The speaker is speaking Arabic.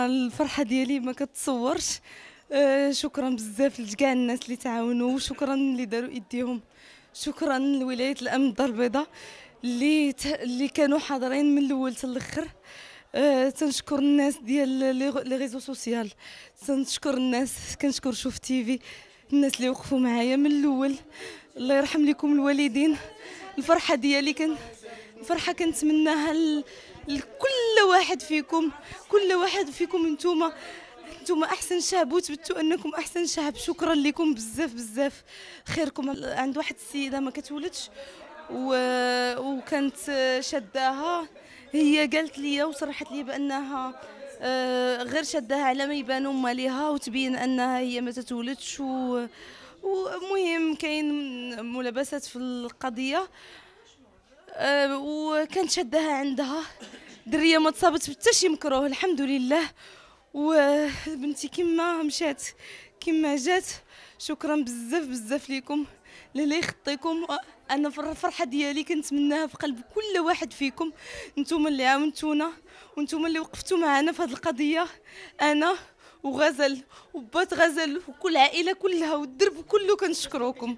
الفرحه ديالي ما كتصورش. شكرا بزاف لكاع الناس اللي تعاونوا، وشكرا اللي داروا ايديهم. شكرا لولايه الامن الدار البيضاء اللي كانوا حاضرين من الاول حتى الاخر. تنشكر الناس ديال لي ريزو سوسيال، تنشكر الناس، كنشكر شوف تيفي، الناس اللي وقفوا معايا من الاول. الله يرحم لكم الوالدين. الفرحه ديالي الفرحه كنتمناها لكل واحد فيكم، كل واحد فيكم. انتم احسن شعب، وتبتوا انكم احسن شعب. شكرا لكم بزاف بزاف. خيركم. عند واحد السيده ما كتولدش وكانت شداها، هي قالت لي وصرحت لي بانها غير شداها على ما يبان ماليها وتبين انها هي ما تتولدش. ومهم كاين ملابسات في القضيه. وكانت شداها عندها دريه ما تصابت حتى شي مكروه، الحمد لله. وبنتي كما مشات كما جات. شكرا بزاف بزاف ليكم، لله يخطيكم. انا الفرحه ديالي كنتمناها في قلب كل واحد فيكم. نتوما اللي عاونتونا، وانتوما اللي وقفتوا معنا في هذه القضيه. انا وغزل وبات غزل وكل عائله كلها والدرب كله كنشكروكم.